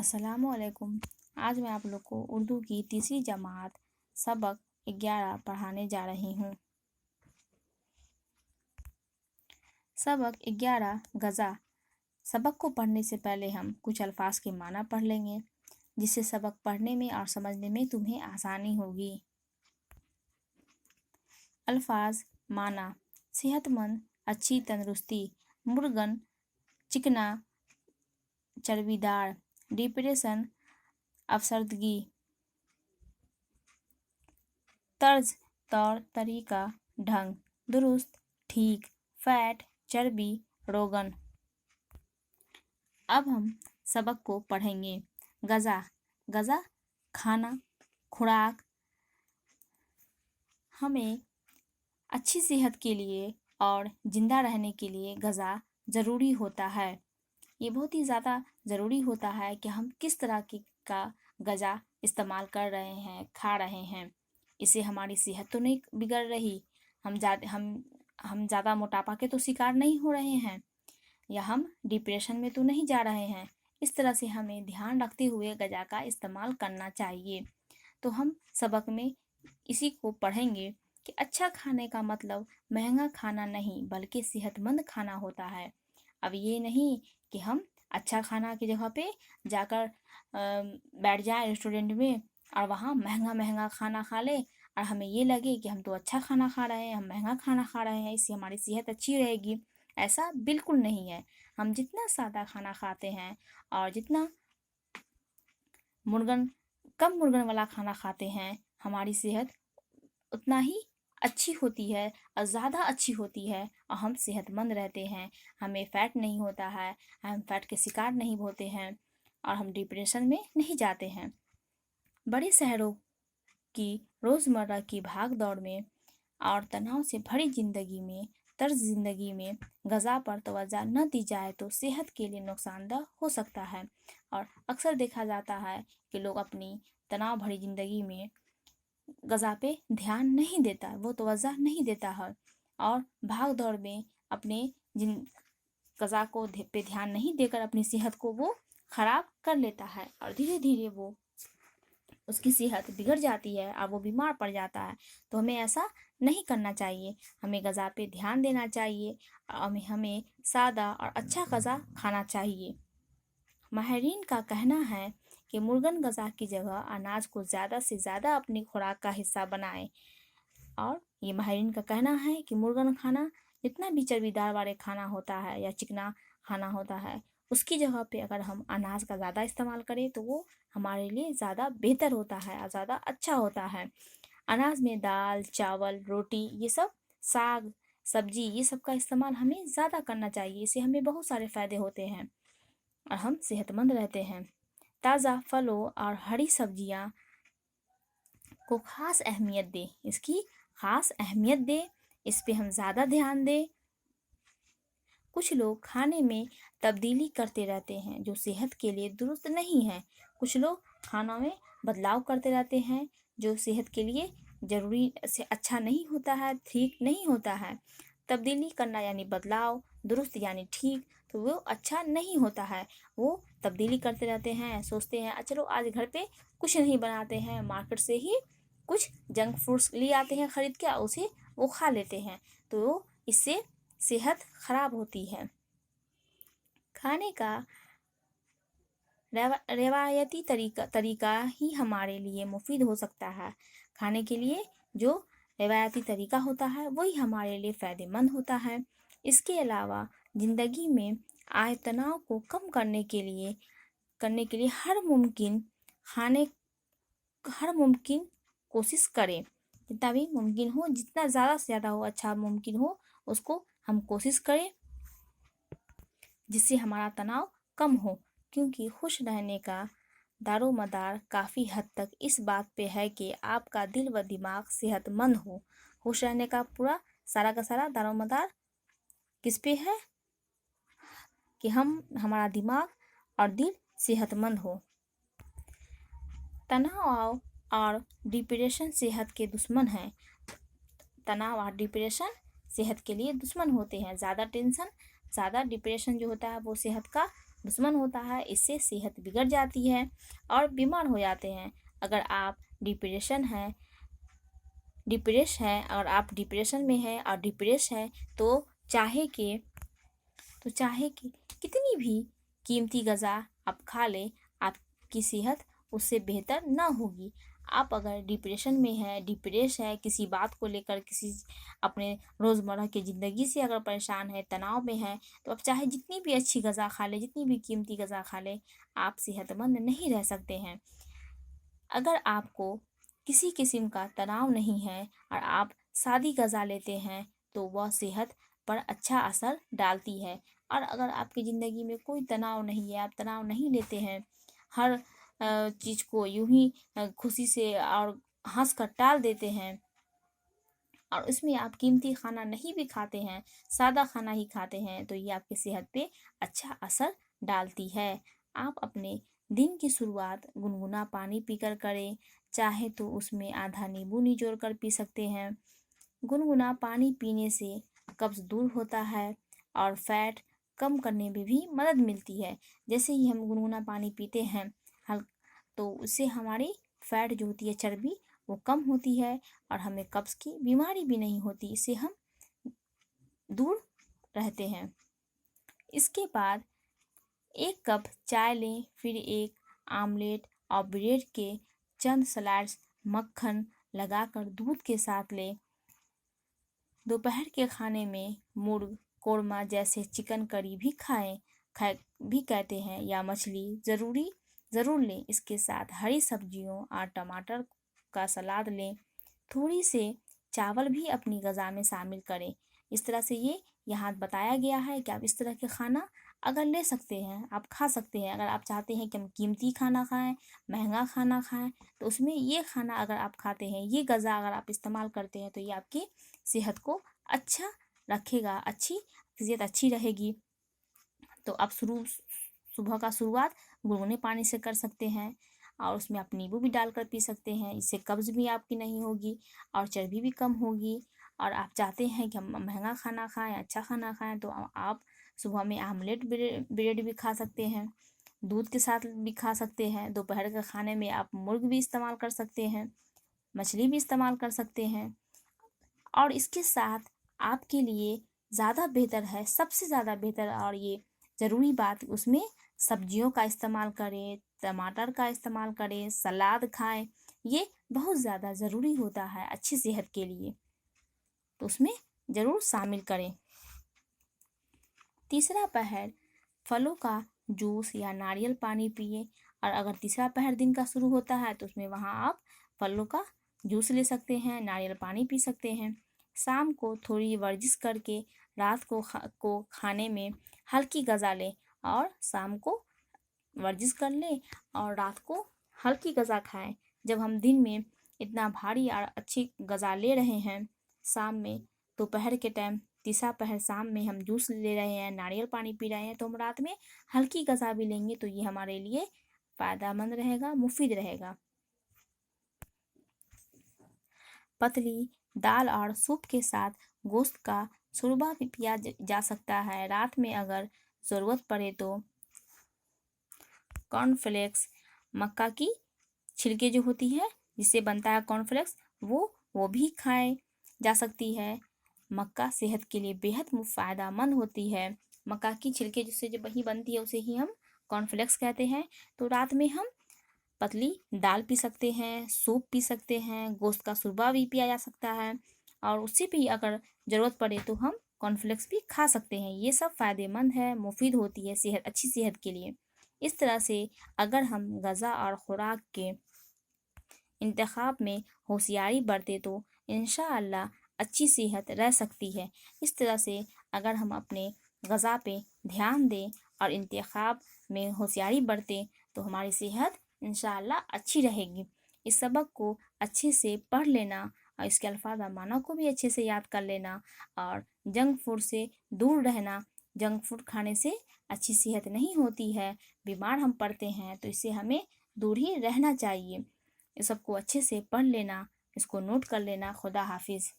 अस्सलाम वालेकुम। आज मैं आप लोग को उर्दू की तीसरी जमात सबक 11 पढ़ाने जा रही हूँ। सबक 11 गज़ा। सबक को पढ़ने से पहले हम कुछ अल्फाज के माना पढ़ लेंगे, जिससे सबक पढ़ने में और समझने में तुम्हें आसानी होगी। अल्फाज माना: सेहतमंद, अच्छी तंदुरुस्ती, मुर्गन, चिकना, चर्बीदार, डिप्रेशन, अफसरदगी, तर्ज, तौर तरीका, ढंग, दुरुस्त, ठीक, फैट, चर्बी, रोगन। अब हम सबक को पढ़ेंगे। गज़ा। गज़ा खाना, खुराक। हमें अच्छी सेहत के लिए और ज़िंदा रहने के लिए गज़ा ज़रूरी होता है। ये बहुत ही ज़्यादा ज़रूरी होता है कि हम किस तरह का गज़ा इस्तेमाल कर रहे हैं, खा रहे हैं। इससे हमारी सेहत तो नहीं बिगड़ रही, हम ज़्यादा मोटापा के तो शिकार नहीं हो रहे हैं, या हम डिप्रेशन में तो नहीं जा रहे हैं। इस तरह से हमें ध्यान रखते हुए गज़ा का इस्तेमाल करना चाहिए। तो हम सबक में इसी को पढ़ेंगे कि अच्छा खाने का मतलब महंगा खाना नहीं, बल्कि सेहतमंद खाना होता है। अब ये नहीं कि हम अच्छा खाना की जगह पे जाकर बैठ जाए रेस्टोरेंट में और वहाँ महंगा महंगा खाना खा ले और हमें ये लगे कि हम तो अच्छा खाना खा रहे हैं, हम महंगा खाना खा रहे हैं, इससे हमारी सेहत अच्छी रहेगी। ऐसा बिल्कुल नहीं है। हम जितना सादा खाना खाते हैं और जितना कम मुर्गन वाला खाना खाते हैं, हमारी सेहत उतना ही अच्छी होती है और ज़्यादा अच्छी होती है और हम सेहतमंद रहते हैं। हमें फ़ैट नहीं होता है, हम फ़ैट के शिकार नहीं होते हैं और हम डिप्रेशन में नहीं जाते हैं। बड़े शहरों की रोज़मर्रा की भाग दौड़ में और तनाव से भरी ज़िंदगी में गज़ा पर तवज्जो न दी जाए तो सेहत के लिए नुकसानदेह हो सकता है। और अक्सर देखा जाता है कि लोग अपनी तनाव भरी ज़िंदगी में गज़ा पे ध्यान नहीं देता, वो तवज्जो नहीं देता है और भाग दौड़ में अपने गज़ा को पे ध्यान नहीं देकर अपनी सेहत को वो ख़राब कर लेता है और धीरे धीरे वो उसकी सेहत बिगड़ जाती है और वो बीमार पड़ जाता है। तो हमें ऐसा नहीं करना चाहिए, हमें गज़ा पे ध्यान देना चाहिए और हमें सादा और अच्छा गज़ा खाना चाहिए। माहिरीन का कहना है कि मुर्गन गज़ा की जगह अनाज को ज़्यादा से ज़्यादा अपनी खुराक का हिस्सा बनाएं। और ये माहिरीन का कहना है कि मुर्गन खाना जितना भी चर्बीदार वाले खाना होता है या चिकना खाना होता है, उसकी जगह पे अगर हम अनाज का ज़्यादा इस्तेमाल करें तो वो हमारे लिए ज़्यादा बेहतर होता है और ज़्यादा अच्छा होता है। अनाज में दाल, चावल, रोटी, ये सब, साग, सब्जी, ये सब का इस्तेमाल हमें ज़्यादा करना चाहिए। इससे हमें बहुत सारे फ़ायदे होते हैं और हम सेहतमंद रहते हैं। ताज़ा फलों और हरी सब्जियां को ख़ास अहमियत दें, इसकी ख़ास अहमियत दें, इस पे हम ज़्यादा ध्यान दें। कुछ लोग खाने में तब्दीली करते रहते हैं जो सेहत के लिए दुरुस्त नहीं है। कुछ लोग खाना में बदलाव करते रहते हैं जो सेहत के लिए ज़रूरी से अच्छा नहीं होता है, ठीक नहीं होता है। तब्दीली करना यानी बदलाव, दुरुस्त यानी ठीक, तो वो अच्छा नहीं होता है। वो तब्दीली करते रहते हैं, सोचते हैं चलो आज घर पे कुछ नहीं बनाते हैं, मार्केट से ही कुछ जंक फूड्स ले आते हैं ख़रीद के, उसे वो खा लेते हैं, तो इससे सेहत खराब होती है। खाने का रिवायती तरीका ही हमारे लिए मुफीद हो सकता है। खाने के लिए जो रिवायती तरीका होता है वही हमारे लिए फ़ायदेमंद होता है। इसके अलावा ज़िंदगी में आए तनाव को कम करने के लिए हर मुमकिन कोशिश करें। जितना भी मुमकिन हो, जितना ज़्यादा से ज़्यादा हो, अच्छा मुमकिन हो, उसको हम कोशिश करें जिससे हमारा तनाव कम हो। क्योंकि खुश रहने का दारोमदार काफ़ी हद तक इस बात पे है कि आपका दिल व दिमाग सेहतमंद हो। खुश रहने का पूरा सारा का सारा दारोमदार किस पे है कि हमारा दिमाग और दिल सेहतमंद हो। तनाव और डिप्रेशन सेहत के दुश्मन हैं। तनाव और डिप्रेशन सेहत के लिए दुश्मन होते हैं। ज़्यादा टेंशन, ज़्यादा डिप्रेशन जो होता है वो सेहत का दुश्मन होता है, इससे सेहत बिगड़ जाती है और बीमार हो जाते हैं। अगर आप अगर आप डिप्रेशन में हैं और डिप्रेस है तो चाहे कि कितनी भी कीमती ग़िज़ा आप खा लें, आपकी सेहत उससे बेहतर ना होगी। आप अगर डिप्रेशन में है, डिप्रेस है, किसी बात को लेकर किसी अपने रोज़मर्रा की ज़िंदगी से अगर परेशान है, तनाव में है, तो आप चाहे जितनी भी अच्छी ग़िज़ा खा लें, जितनी भी कीमती ग़िज़ा खा लें, आप सेहतमंद नहीं रह सकते हैं। अगर आपको किसी किस्म का तनाव नहीं है और आप सादी ग़िज़ा लेते हैं तो वह सेहत पर अच्छा असर डालती है। और अगर आपकी ज़िंदगी में कोई तनाव नहीं है, आप तनाव नहीं लेते हैं, हर चीज़ को यूं ही खुशी से और हंस कर टाल देते हैं और उसमें आप कीमती खाना नहीं भी खाते हैं, सादा खाना ही खाते हैं, तो ये आपकी सेहत पे अच्छा असर डालती है। आप अपने दिन की शुरुआत गुनगुना पानी पीकर करें, चाहे तो उसमें आधा नींबू निचोड़ कर पी सकते हैं। गुनगुना पानी पीने से कब्ज़ दूर होता है और फैट कम करने में भी मदद मिलती है। जैसे ही हम गुनगुना पानी पीते हैं तो उससे हमारी फैट जो होती है, चर्बी, वो कम होती है और हमें कब्ज़ की बीमारी भी नहीं होती, इससे हम दूर रहते हैं। इसके बाद 1 कप चाय लें, फिर 1 आमलेट और ब्रेड के चंद स्लाइस मक्खन लगाकर दूध के साथ लें। दोपहर के खाने में मुर्ग, कोरमा जैसे चिकन करी भी भी कहते हैं या मछली ज़रूर लें। इसके साथ हरी सब्जियों और टमाटर का सलाद लें। थोड़ी से चावल भी अपनी ग़िज़ा में शामिल करें। इस तरह से ये यहाँ बताया गया है कि आप इस तरह के खाना अगर ले सकते हैं, आप खा सकते हैं। अगर आप चाहते हैं कि हम कीमती खाना खाएं, महंगा खाना खाएं, तो उसमें ये खाना अगर आप खाते हैं, ये ग़िज़ा अगर आप इस्तेमाल करते हैं, तो ये आपकी सेहत को अच्छा रखेगा, सेहत अच्छी रहेगी। तो आप सुबह का शुरुआत गुनगुने पानी से कर सकते हैं और उसमें आप नींबू भी डालकर पी सकते हैं। इससे कब्ज़ भी आपकी नहीं होगी और चर्बी भी कम होगी। और आप चाहते हैं कि हम महंगा खाना खाएं, अच्छा खाना खाएं, तो आप सुबह में आमलेट ब्रेड भी खा सकते हैं, दूध के साथ भी खा सकते हैं। दोपहर के खाने में आप मुर्ग भी इस्तेमाल कर सकते हैं, मछली भी इस्तेमाल कर सकते हैं। और इसके साथ आपके लिए ज़्यादा बेहतर है, सबसे ज़्यादा बेहतर और ये ज़रूरी बात, उसमें सब्जियों का इस्तेमाल करें, टमाटर का इस्तेमाल करें, सलाद खाएं। ये बहुत ज़्यादा ज़रूरी होता है अच्छी सेहत के लिए, तो उसमें ज़रूर शामिल करें। तीसरा पहर फलों का जूस या नारियल पानी पिए। और अगर तीसरा पहर दिन का शुरू होता है तो उसमें वहाँ आप फलों का जूस ले सकते हैं, नारियल पानी पी सकते हैं। शाम को थोड़ी वर्जिश करके रात को खाने में हल्की ग़िज़ा लें और शाम को वर्जिश कर लें और रात को हल्की ग़िज़ा खाएं। जब हम दिन में इतना भारी और अच्छी ग़िज़ा ले रहे हैं, शाम में दोपहर के टाइम तीसरा पहर शाम में हम जूस ले रहे हैं, नारियल पानी पी रहे हैं, तो हम रात में हल्की ग़िज़ा भी लेंगे तो ये हमारे लिए फ़ायदेमंद रहेगा, मुफीद रहेगा। पतली दाल और सूप के साथ गोश्त का शोरबा भी पिया जा सकता है। रात में अगर ज़रूरत पड़े तो कॉर्नफ्लेक्स, मक्का की छिलके जो होती है जिससे बनता है कॉर्नफ्लेक्स, वो भी खाएं जा सकती है। मक्का सेहत के लिए बेहद फ़ायदेमंद होती है। मक्का की छिलके जिससे जब वही बनती है उसे ही हम कॉर्नफ्लेक्स कहते हैं। तो रात में हम पतली दाल पी सकते हैं, सूप पी सकते हैं, गोश्त का शोरबा भी पिया जा सकता है और उससे भी अगर ज़रूरत पड़े तो हम कॉर्नफ्लेक्स भी खा सकते हैं। ये सब फ़ायदेमंद है, मुफीद होती है अच्छी सेहत के लिए। इस तरह से अगर हम ग़िज़ा और खुराक के इंतखाब में होशियारी बरतें तो इंशाअल्लाह अच्छी सेहत रह सकती है। इस तरह से अगर हम अपने ग़िज़ा पे ध्यान दें और इंतखाब में होशियारी बरतें तो हमारी सेहत इंशाअल्लाह अच्छी रहेगी। इस सबक को अच्छे से पढ़ लेना और इसके अल्फाज और माना को भी अच्छे से याद कर लेना और जंक फूड से दूर रहना। जंक फूड खाने से अच्छी सेहत नहीं होती है, बीमार हम पड़ते हैं, तो इससे हमें दूर ही रहना चाहिए। इस सबको अच्छे से पढ़ लेना, इसको नोट कर लेना। खुदा हाफिज़।